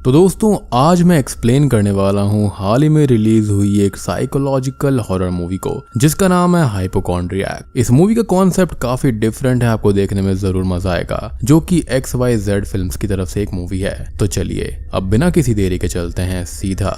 तो दोस्तों आज मैं एक्सप्लेन करने वाला हूँ हाल ही में रिलीज हुई एक साइकोलॉजिकल हॉरर मूवी को जिसका नाम है हाइपोकॉन्ड्रियाक। इस मूवी का कॉन्सेप्ट काफी डिफरेंट है, आपको देखने में जरूर मजा आएगा, जो कि XYZ फिल्म्स की तरफ से एक मूवी है। तो चलिए अब बिना किसी देरी के चलते हैं सीधा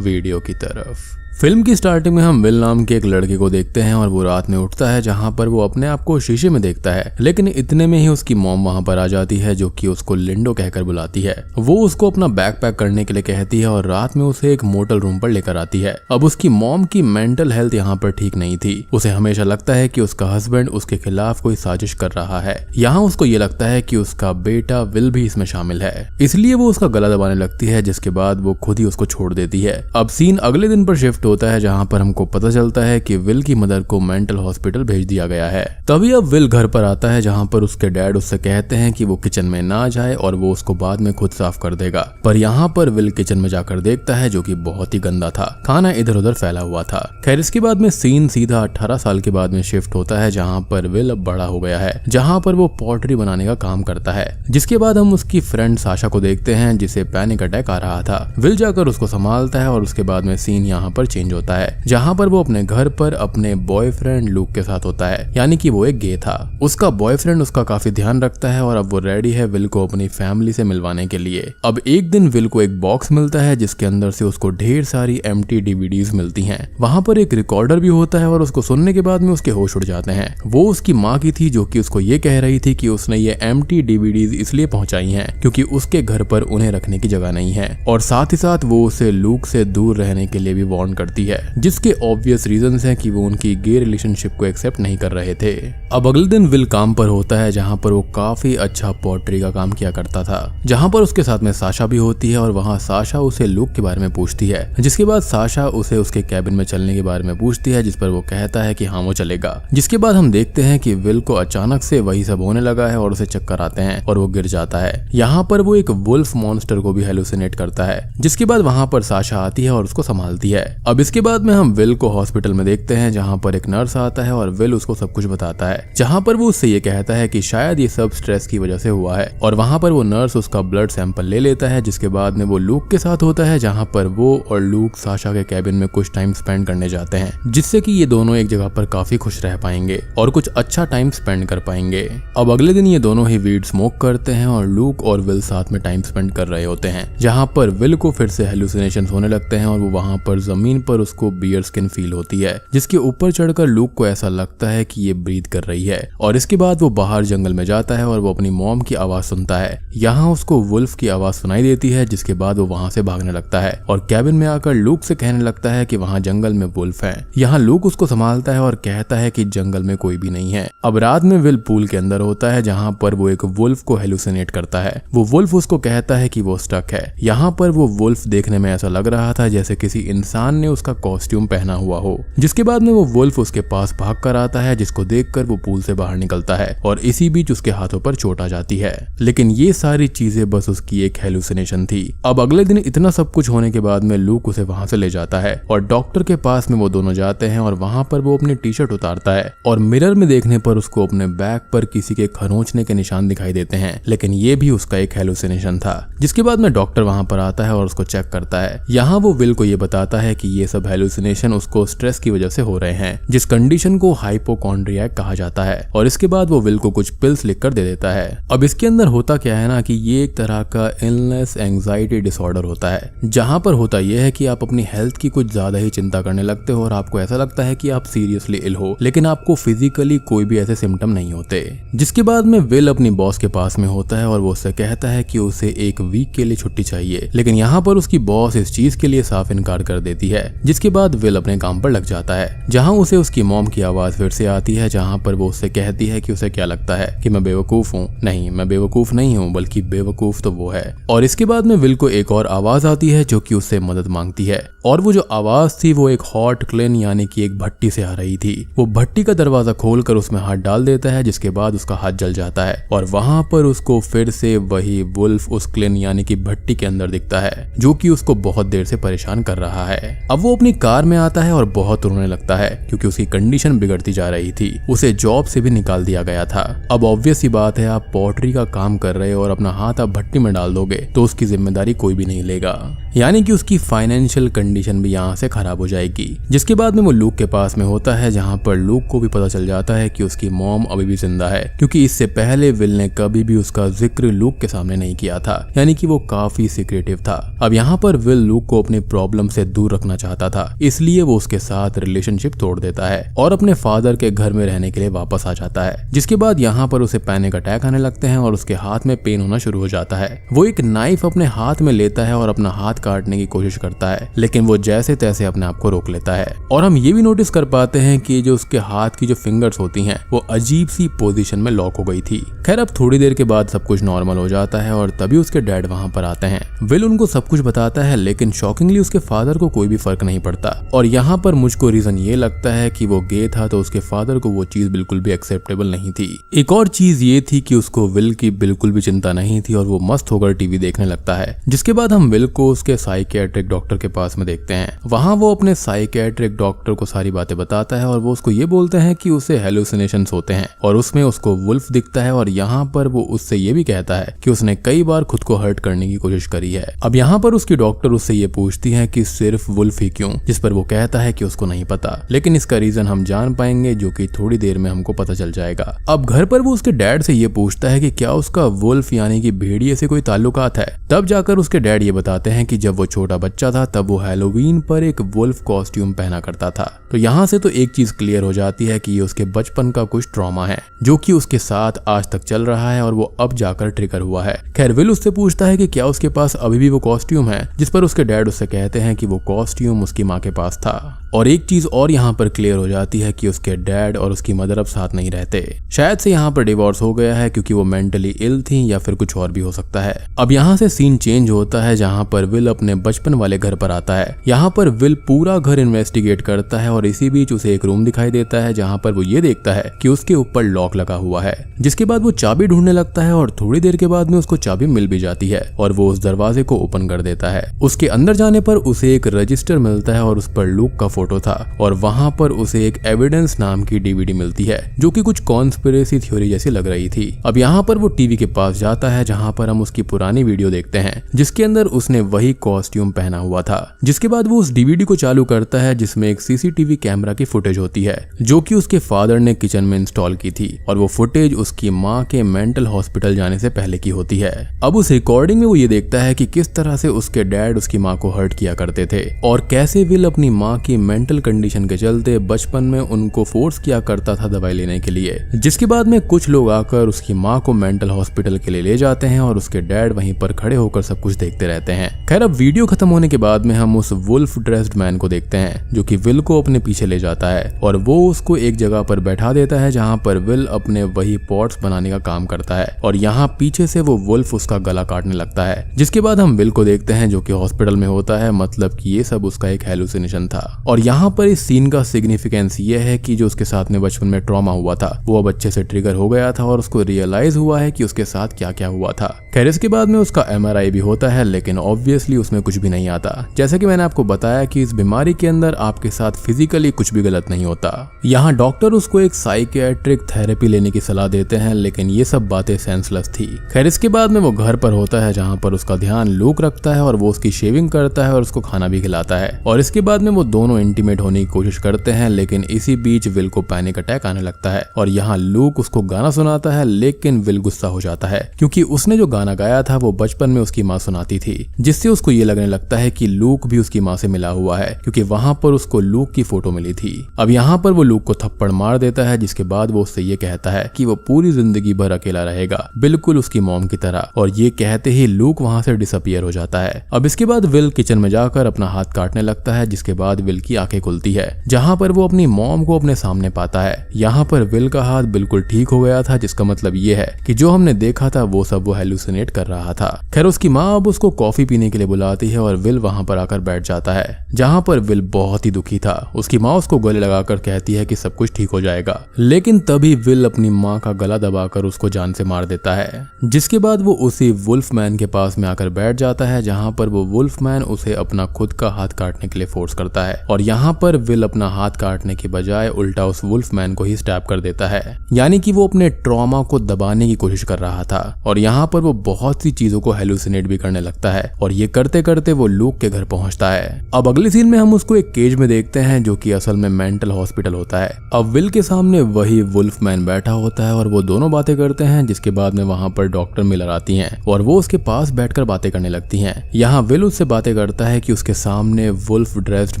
वीडियो की तरफ। फिल्म की स्टार्टिंग में हम विल नाम के एक लड़के को देखते हैं और वो रात में उठता है जहां पर वो अपने आप को शीशे में देखता है, लेकिन इतने में ही उसकी मॉम वहां पर आ जाती है जो कि उसको लिंडो कहकर बुलाती है। वो उसको अपना बैग पैक करने के लिए कहती है और रात में उसे एक मोटल रूम पर लेकर आती है। अब उसकी मॉम की मेंटल हेल्थ यहाँ पर ठीक नहीं थी। उसे हमेशा लगता है कि उसका हस्बैंड उसके खिलाफ कोई साजिश कर रहा है। यहाँ उसको ये लगता है कि उसका बेटा विल भी इसमें शामिल है, इसलिए वो उसका गला दबाने लगती है, जिसके बाद वो खुद ही उसको छोड़ देती है। अब सीन अगले दिन पर शिफ्ट होता है जहां पर हमको पता चलता है कि विल की मदर को मेंटल हॉस्पिटल भेज दिया गया है। तभी अब विल घर पर आता है जहां पर उसके डैड उससे कहते हैं कि वो किचन में ना जाए और वो उसको बाद में खुद साफ कर देगा। पर यहाँ पर विल किचन में जाकर देखता है जो कि बहुत ही गंदा था, खाना इधर उधर फैला हुआ था। खैर इसके बाद में सीन सीधा 18 साल के बाद में शिफ्ट होता है जहाँ पर विल अब बड़ा हो गया है, जहाँ पर वो पॉटरी बनाने का काम करता है। जिसके बाद हम उसकी फ्रेंड साशा को देखते हैं जिसे पैनिक अटैक आ रहा था। विल जाकर उसको संभालता है और उसके बाद में सीन यहाँ पर चेंज होता है जहां पर वो अपने घर पर अपने बॉयफ्रेंड लूक के साथ होता है, यानी कि वो एक गे था। उसका बॉयफ्रेंड उसका काफी ध्यान रखता है और अब वो रेडी है विल को अपनी फैमिली से मिलवाने के लिए। अब एक दिन विल को एक बॉक्स मिलता है जिसके अंदर से उसको ढेर सारी एम्प्टी DVDs मिलती हैं। वहां पर एक रिकॉर्डर भी होता है और उसको सुनने के बाद में उसके होश उड़ जाते हैं। वो उसकी माँ की थी जो कि उसको ये कह रही थी कि उसने ये एम्प्टी DVDs इसलिए पहुंचाई हैं क्योंकि उसके घर पर उन्हें रखने की जगह नहीं है, और साथ ही साथ वो उसे लूक से दूर रहने के लिए भी वार्न करती है, जिसके ऑब्वियस रीजंस हैं कि वो उनकी गे रिलेशनशिप को एक्सेप्ट नहीं कर रहे थे। अब अगले दिन विल काम पर होता है जहां पर वो काफी अच्छा पॉटरी का काम किया करता था, जहां पर उसके साथ में साशा भी होती है और वहां साशा उसे लूक के बारे में पूछती है, जिसके बाद साशा उसे उसके कैबिन में चलने के बारे में पूछती है, जिस पर वो कहता है कि हाँ वो चलेगा। जिसके बाद हम देखते हैं कि विल को अचानक से वही सब होने लगा है और उसे चक्कर आते हैं और वो गिर जाता है। यहाँ पर वो एक वुल्फ मॉन्स्टर को भी हेलुसिनेट करता है, जिसके बाद वहां पर साशा आती है और उसको संभालती है। अब इसके बाद में हम विल को हॉस्पिटल में देखते हैं जहां पर एक नर्स आता है और विल उसको सब कुछ बताता है, जहां पर वो उससे ये कहता है कि शायद ये सब स्ट्रेस की वजह से हुआ है। और वहां पर वो नर्स उसका ब्लड सैंपल ले लेता है, जिसके बाद में वो लूक के साथ होता है जहां पर वो और लूक साशा के कैबिन में कुछ टाइम स्पेंड करने जाते हैं, जिससे कि ये दोनों एक जगह पर काफी खुश रह पाएंगे और कुछ अच्छा टाइम स्पेंड कर पाएंगे। अब अगले दिन ये दोनों ही वीड स्मोक करते हैं और लूक और विल साथ में टाइम स्पेंड कर रहे होते हैं, जहां पर विल को फिर से हेलुसिनेशंस होने लगते हैं और वो वहां पर जमीन पर उसको बियर स्किन फील होती है, जिसके ऊपर चढ़कर लूक को ऐसा लगता है कि ये ब्रीथ कर रही है। और इसके बाद वो बाहर जंगल में जाता है और वो अपनी मॉम की आवाज सुनता है। यहाँ उसको वुल्फ की आवाज सुनाई देती है, जिसके बाद वो वहां से भागने लगता है और कैबिन में आकर लूक से कहने लगता है कि वहाँ जंगल में वुल्फ है। यहाँ लूक उसको संभालता है और कहता है कि जंगल में कोई भी नहीं है। अब रात में विल पूल के अंदर होता है जहाँ पर वो एक वुल्फ को हेलुसिनेट करता है। वो वुल्फ उसको कहता है कि वो स्टक है। यहाँ पर वो वुल्फ देखने में ऐसा लग रहा था जैसे किसी इंसान ने उसका कॉस्ट्यूम पहना हुआ हो। जिसके बाद में वो वुल्फ उसके पास भाग कर आता है, जिसको देखकर वो पूल से बाहर निकलता है और इसी बीच उसके हाथों पर चोट आ जाती है। लेकिन ये सारी चीजें बस उसकी एक हेलुसिनेशन थी। अब अगले दिन इतना सब कुछ होने के बाद में लूक उसे वहां से ले जाता है और डॉक्टर के पास में वो दोनों जाते हैं और वहां पर वो अपनी टी-शर्ट उतारता है और मिरर में देखने पर उसको अपने बैक पर किसी के खरोंचने के निशान दिखाई देते हैं, लेकिन ये भी उसका एक हेलुसिनेशन था। जिसके बाद में डॉक्टर वहां पर आता है और उसको चेक करता है। यहाँ वो विल को ये बताता है कि ये सब हेलुसिनेशन उसको स्ट्रेस की वजह से हो रहे हैं, जिस कंडीशन को हाइपोकॉन्ड्रियाक कहा जाता है। और इसके बाद वो विल को कुछ पिल्स लिखकर दे देता है। अब इसके अंदर होता क्या है ना कि ये एक तरह का इलनेस एंजाइटी डिसऑर्डर होता है, जहां पर होता यह है कि आप अपनी हेल्थ की कुछ ज्यादा ही चिंता करने लगते हो और आपको ऐसा लगता है कि आप सीरियसली इल हो, लेकिन आपको फिजिकली कोई भी ऐसे सिम्टम नहीं होते। जिसके बाद में विल अपनी बॉस के पास में होता है और वो उससे कहता है कि उसे एक वीक के लिए छुट्टी चाहिए, लेकिन यहाँ पर उसकी बॉस इस चीज के लिए साफ इनकार कर देती है। जिसके बाद विल अपने काम पर लग जाता है, जहाँ उसे उसकी मॉम की आवाज फिर से आती है, जहाँ पर वो उससे कहती है कि उसे क्या लगता है कि मैं बेवकूफ हूँ। नहीं, मैं बेवकूफ नहीं हूँ, बल्कि बेवकूफ तो वो है। और इसके बाद में विल को एक और आवाज आती है जो कि उससे मदद मांगती है, और वो जो आवाज थी वो एक हॉट क्लेन यानी कि एक भट्टी से आ रही थी। वो भट्टी का दरवाजा खोलकर उसमें हाथ डाल देता है, जिसके बाद उसका हाथ जल जाता है और वहां पर उसको फिर से वही वुल्फ उस क्लेन यानी कि भट्टी के अंदर दिखता है, जो कि उसको बहुत देर से परेशान कर रहा है। अब वो अपनी कार में आता है और बहुत रोने लगता है क्योंकि उसकी कंडीशन बिगड़ती जा रही थी, उसे जॉब से भी निकाल दिया गया था। अब ऑब्वियस सी बात है, आप पॉटरी का काम कर रहे हो और अपना हाथ आप भट्टी में डाल दोगे तो उसकी जिम्मेदारी कोई भी नहीं लेगा, यानी कि उसकी फाइनेंशियल कंडीशन भी यहाँ से खराब हो जाएगी। जिसके बाद में वो लूक के पास में होता है, जहाँ पर लूक को भी पता चल जाता है कि उसकी मॉम अभी भी जिंदा है, क्योंकि इससे पहले विल ने कभी भी उसका जिक्र लूक के सामने नहीं किया था, यानी कि वो काफी सीक्रेटिव था। अब यहाँ पर विल लूक को अपने प्रॉब्लम से दूर रखना चाहता था, इसलिए वो उसके साथ रिलेशनशिप तोड़ देता है और अपने फादर के घर में रहने के लिए वापस आ जाता है। जिसके बाद यहाँ पर उसे पैनिक अटैक आने लगते हैं और उसके हाथ में पेन होना शुरू हो जाता है। वो एक नाइफ अपने हाथ में लेता है और अपना हाथ काटने की कोशिश करता है, लेकिन वो जैसे तैसे अपने आप को रोक लेता है। और हम ये भी नोटिस कर पाते हैं कि जो उसके हाथ की जो फिंगर्स होती हैं वो अजीब सी पोजीशन में लॉक हो गई थी। खैर अब थोड़ी देर के बाद सब कुछ नॉर्मल हो जाता है और तभी उसके डैड वहाँ पर आते हैं। विल उनको सब कुछ बताता है, लेकिन शॉकिंगली उसके फादर को कोई भी फर्क नहीं पड़ता। और यहाँ पर मुझको रीजन ये लगता है कि वो गे था तो उसके फादर को वो चीज बिल्कुल भी एक्सेप्टेबल नहीं थी। एक और चीज ये थी कि उसको विल की बिल्कुल भी चिंता नहीं थी और वो मस्त होकर टीवी देखने लगता है। जिसके बाद हम विल को उसके साइकियाट्रिक डॉक्टर के पास में देखते हैं। वहाँ वो अपने साइकियाट्रिक डॉक्टर को सारी बातें बताता है और वो उसको ये बोलते हैं कि उसे हेलुसिनेशंस होते हैं और उसमें उसको वुल्फ दिखता है। और यहाँ पर वो उससे ये भी कहता है कि उसने कई बार खुद को हर्ट करने की कोशिश करी है। अब यहाँ पर उसकी डॉक्टर उससे ये पूछती है कि सिर्फ वुल्फ ही क्यों, जिस पर वो कहता है कि उसको नहीं पता, लेकिन इसका रीजन हम जान पाएंगे जो कि थोड़ी देर में हमको पता चल जाएगा। अब घर पर वो उसके डैड से ये पूछता है कि क्या उसका वुल्फ यानी कि भेड़िए से कोई ताल्लुकात है। तब जाकर उसके डैड ये बताते हैं कि जब वो छोटा बच्चा था तब वो हैलोवीन पर एक वुल्फ कॉस्ट्यूम पहना करता था। तो यहाँ से तो एक चीज क्लियर हो जाती है कि ये उसके बचपन का कुछ ट्रॉमा है जो कि उसके साथ आज तक चल रहा है और वो अब जाकर ट्रिगर हुआ है। खैर विल उससे पूछता है कि क्या उसके पास अभी भी वो कॉस्ट्यूम है, जिस पर उसके डैड उससे कहते हैं कि वो कॉस्ट्यूम उसकी माँ के पास था। और एक चीज और यहाँ पर क्लियर हो जाती है कि उसके डैड और उसकी मदर अब साथ नहीं रहते। शायद से यहाँ पर डिवोर्स हो गया है क्योंकि वो मेंटली इल थी या फिर कुछ और भी हो सकता है। अब यहाँ से सीन चेंज होता है जहाँ पर विल अपने बचपन वाले घर पर आता है। यहाँ पर विल पूरा घर इन्वेस्टिगेट करता है और इसी बीच उसे एक रूम दिखाई देता है जहाँ पर वो ये देखता है कि उसके ऊपर लॉक लगा हुआ है। जिसके बाद वो चाबी ढूंढने लगता है और थोड़ी देर के बाद में उसको चाबी मिल भी जाती है और वो उस दरवाजे को ओपन कर देता है। उसके अंदर जाने पर उसे एक रजिस्टर मिलता है और उस पर लूक का फोटो था और वहां पर उसे एक एविडेंस नाम की डीवीडी मिलती है जो कि कुछ कॉन्स्पिरेसी थ्योरी जैसी लग रही थी। अब यहाँ पर वो टीवी के पास जाता है जहाँ पर हम उसकी पुरानी वीडियो देखते हैं जिसके अंदर उसने वही कॉस्ट्यूम पहना हुआ था। जिसके बाद वो उस डीवीडी को चालू करता है जिसमें एक सीसीटीवी कैमरा की फुटेज होती है जो कि उसके फादर ने किचन में इंस्टॉल की थी और वो फुटेज उसकी माँ के मेंटल हॉस्पिटल जाने से पहले की होती है। अब उस रिकॉर्डिंग में वो ये देखता है कि किस तरह से उसके डैड उसकी माँ को हर्ट किया करते थे और कैसे विल अपनी माँ की मेंटल कंडीशन के चलते बचपन में उनको फोर्स किया करता था दवाई लेने के लिए। जिसके बाद में कुछ लोग आकर उसकी माँ को मेंटल हॉस्पिटल के लिए ले जाते हैं और उसके डैड वहीं पर खड़े होकर सब कुछ देखते रहते हैं। खैर अब वीडियो खत्म होने के बाद में हम उस वुल्फ ड्रेस्ड मैन को देखते हैं जो कि विल को अपने पीछे ले जाता है और वो उसको एक जगह पर बैठा देता है जहाँ पर विल अपने वही पॉट्स बनाने का काम करता है और यहाँ पीछे से वो वुल्फ उसका गला काटने लगता है। जिसके बाद हम विल को देखते हैं जो कि हॉस्पिटल में होता है, मतलब कि ये सब उसका एक हेलुसिनेशन था। और यहाँ पर इस सीन का सिग्निफिकेंस ये है कि जो उसके साथ में बचपन में ट्रॉमा हुआ था वो अब अच्छे से ट्रिगर हो गया था और उसको रियलाइज हुआ है कि उसके साथ क्या क्या हुआ था। खैर इसके बाद में उसका MRI भी होता है लेकिन ऑब्वियसली उसमें कुछ भी नहीं आता। जैसे कि मैंने आपको बताया कि इस बीमारी के अंदर आपके साथ फिजिकली कुछ भी गलत नहीं होता। यहाँ डॉक्टर उसको एक साइकियाट्रिक थेरेपी लेने की सलाह देते हैं लेकिन ये सब बातें सेंसलेस थी। खैर इसके बाद में वो घर पर होता है जहाँ पर उसका ध्यान लूक रखता है और वो उसकी शेविंग करता है और उसको खाना भी खिलाता है और इसके बाद में वो दोनों इंटीमेट होने की कोशिश करते हैं लेकिन इसी बीच विल को पैनिक अटैक आने लगता है और यहाँ लूक उसको गाना सुनाता है लेकिन विल गुस्सा हो जाता है क्योंकि उसने जो गाना गाया था वो बचपन में उसकी माँ सुनाती थी, जिससे उसको ये लगने लगता है कि लूक भी उसकी माँ से मिला हुआ है क्योंकि वहां पर उसको लूक की फोटो मिली थी। अब यहाँ पर वो लूक को थप्पड़ मार देता है जिसके बाद वो उससे ये कहता है कि वो पूरी जिंदगी भर अकेला रहेगा बिल्कुल उसकी मॉम की तरह और ये कहते ही लूक वहां से डिसअपियर हो जाता है। अब इसके बाद विल किचन में जाकर अपना हाथ काटने लगता है जिसके बाद विल की की आंखें खुलती है, जहाँ पर वो अपनी मॉम को अपने सामने पाता है। यहाँ पर विल का हाथ बिल्कुल ठीक हो गया था, जिसका मतलब ये है कि जो हमने देखा था वो सब वो हेलुसिनेट कर रहा था। खैर उसकी माँ अब उसको कॉफी पीने के लिए बुलाती है और विल वहाँ पर आकर बैठ जाता है, जहाँ पर विल बहुत ही दुखी था। उसकी माँ उसको गले लगाकर कहती है कि सब कुछ ठीक हो जाएगा, लेकिन तभी विल अपनी माँ का गला दबाकर उसको जान से मार देता है। जिसके बाद वो उसी वुल्फमैन के पास में आकर बैठ जाता है, जहाँ पर वो वुल्फमैन उसे अपना खुद का हाथ काटने के लिए फोर्स करता है और यहाँ पर विल अपना हाथ काटने के बजाय उल्टा उस वुल्फमैन को ही स्टैब कर देता है, यानी कि वो अपने ट्रॉमा को दबाने की कोशिश कर रहा था। और यहाँ पर वो बहुत सी चीजों को हेलुसिनेट भी करने लगता है और ये करते करते वो लूक के घर पहुंचता है। अब अगले सीन में हम उसको एक केज में देखते हैं, जो कि असल में मेंटल हॉस्पिटल होता है। अब विल के सामने वही वुल्फमैन बैठा होता है और वो दोनों बातें करते हैं, जिसके बाद में वहाँ पर डॉक्टर मिलर आती हैं और वो उसके पास बैठकर बातें करने लगती हैं। यहाँ विल उससे बातें करता है कि उसके सामने वुल्फ ड्रेस्ड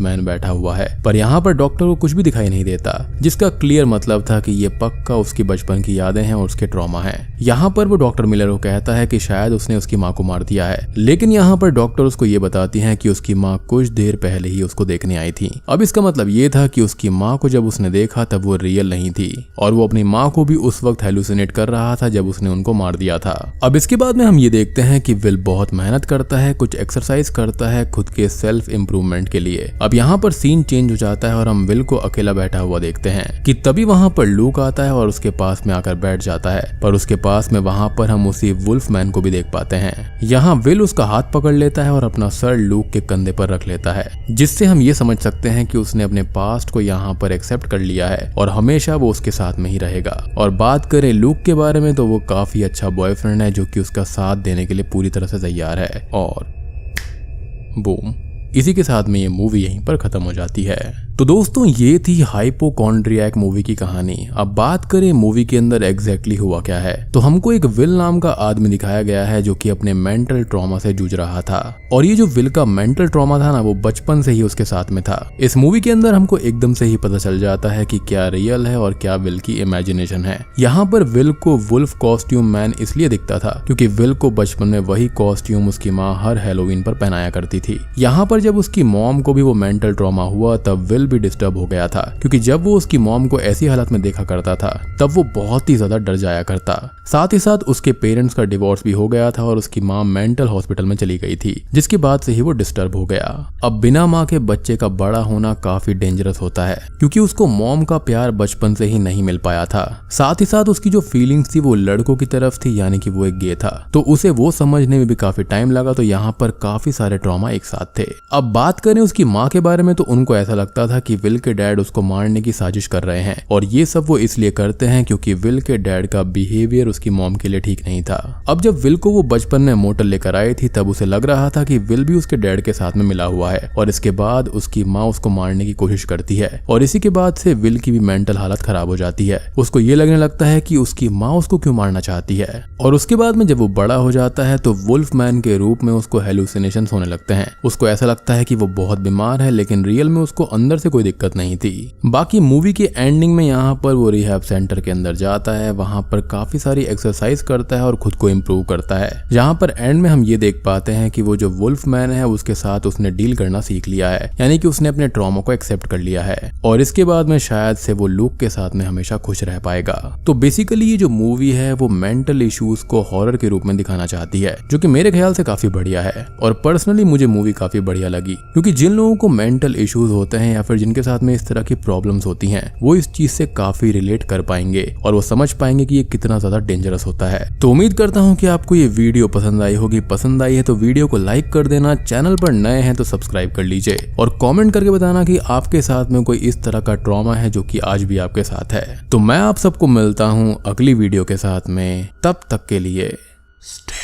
मैन बैठा हुआ है, पर यहाँ पर डॉक्टर को कुछ भी दिखाई नहीं देता, जिसका क्लियर मतलब था कि ये पक्का उसकी बचपन की यादें हैं और उसके ट्रॉमा है। यहाँ पर वो डॉक्टर मिलर को कहता है कि शायद उसने उसकी माँ को मार दिया है, लेकिन यहाँ पर डॉक्टर उसको ये बताती है कि उसकी माँ कुछ देर पहले ही उसको देखने आई थी। अब इसका मतलब ये था कि उसकी माँ को जब उसने देखा तब वो रियल नहीं थी और वो अपनी माँ को भी उस वक्त हेलुसिनेट कर रहा था जब उसने उनको मार दिया था। अब इसके बाद में हम ये देखते हैं कि विल बहुत मेहनत करता है, कुछ एक्सरसाइज करता है खुद के सेल्फ इम्प्रूवमेंट के लिए। अब यहाँ पर सीन चेंज हो जाता है और हम विल को अकेला बैठा हुआ देखते हैं कि तभी वहाँ पर लूक आता है और उसके पास में आकर बैठ जाता है, पर उसके पास में वहाँ पर हम उसी वुल्फमैन को भी देख पाते हैं। यहाँ विल उसका हाथ पकड़ लेता है और अपना सर लूक के कंधे पर रख लेता है, जिससे हम ये समझ सकते हैं कि उसने अपने पास्ट को यहाँ पर एक्सेप्ट कर लिया है और हमेशा वो उसके साथ में ही रहेगा। और बात करें लूक के बारे में तो वो काफी अच्छा बॉयफ्रेंड है, जो कि उसका साथ देने के लिए पूरी तरह से तैयार है। और बूम, इसी के साथ में ये मूवी यहीं पर खत्म हो जाती है। तो दोस्तों ये थी हाइपोकॉन्ड्रियाक मूवी की कहानी। अब बात करें मूवी के अंदर एग्जैक्टली हुआ क्या है, तो हमको एक विल नाम का आदमी दिखाया गया है जो कि अपने मेंटल ट्रॉमा से जूझ रहा था। और ये जो विल का मेंटल ट्रॉमा था ना, वो बचपन से ही उसके साथ में था। इस मूवी के अंदर हमको एकदम से ही पता चल जाता है कि क्या रियल है और क्या विल की इमेजिनेशन है। यहाँ पर विल को वुल्फ कॉस्ट्यूम मैन इसलिए दिखता था क्योंकि विल को बचपन में वही कॉस्ट्यूम उसकी माँ हर हैलोवीन पर पहनाया करती थी। यहाँ पर जब उसकी मॉम को भी वो मेंटल ट्रॉमा हुआ तब विल भी डिस्टर्ब हो गया था, क्योंकि जब वो उसकी मॉम को ऐसी हालत में देखा करता था तब वो बहुत ही ज्यादा डर जाया करता। साथ ही साथ उसके पेरेंट्स का डिवोर्स भी हो गया था और उसकी माँ मेंटल हॉस्पिटल में चली गई थी, जिसके बाद से ही वो डिस्टर्ब हो गया। अब बिना माँ के बच्चे का बड़ा होना काफी डेंजरस होता है, क्योंकि उसको मॉम का प्यार बचपन से ही नहीं मिल पाया था। साथ ही साथ उसकी जो फीलिंग्स थी वो लड़कों की तरफ थी, यानी कि वो एक गे था, तो उसे वो समझने में भी काफी टाइम लगा। तो यहाँ पर काफी सारे ट्रॉमा एक साथ थे। अब बात करें उसकी माँ के बारे में तो उनको ऐसा लगता था कि विल के डैड उसको मारने की साजिश कर रहे हैं, और ये सब वो इसलिए करते हैं क्योंकि विल के डैड का बिहेवियर उसकी मॉम के लिए ठीक नहीं था। अब जब विल को वो बचपन में मोटर लेकर आई थी तब उसे लग रहा था कि विल भी उसके डैड के साथ में मिला हुआ है, और इसके बाद उसकी माँ उसको मारने की कोशिश करती है, और इसी के बाद से विल की भी मेंटल हालत खराब हो जाती है। उसको ये लगने लगता है कि उसकी माँ उसको क्यों मारना चाहती है। और उसके बाद में जब वो बड़ा हो जाता है तो वुल्फमैन के रूप में उसको हेलुसिनेशंस होने लगते हैं। उसको ऐसा लगता है कि वो बहुत बीमार है, लेकिन रियल में उसको अंदर से कोई दिक्कत नहीं थी। बाकी मूवी के एंडिंग में यहाँ पर वो रिहैब सेंटर के अंदर जाता है, वहां पर काफी सारी एक्सरसाइज करता है और खुद को इम्प्रूव करता है। जहाँ पर एंड में हम ये देख पाते हैं कि वो जो वुल्फमैन है उसके साथ उसने डील करना सीख लिया है, यानी कि उसने अपने ट्रॉमा को एक्सेप्ट कर लिया है, और इसके बाद में शायद से वो लूक के साथ में हमेशा खुश रह पाएगा। तो बेसिकली ये जो मूवी है वो मेंटल इश्यूज को हॉरर के रूप में दिखाना चाहती है, जो कि मेरे ख्याल से काफी बढ़िया है। और पर्सनली मुझे मूवी काफी बढ़िया लगी, क्योंकि जिन लोगों को मेंटल इश्यूज होते हैं या फिर जिनके साथ में इस तरह की प्रॉब्लम्स होती हैं, वो इस चीज से काफी रिलेट कर पाएंगे और वो समझ पाएंगे कि ये कितना ज्यादा डेंजरस होता है। तो उम्मीद करता हूँ कि आपको ये वीडियो पसंद आई होगी। पसंद आई है तो वीडियो को लाइक कर देना, चैनल पर नए हैं तो सब्सक्राइब कर लीजिए, और कमेंट करके बताना कि आपके साथ में कोई इस तरह का ट्रॉमा है जो कि आज भी आपके साथ है। तो मैं आप सबको मिलता हूँ अगली वीडियो के साथ में, तब तक के लिए स्टे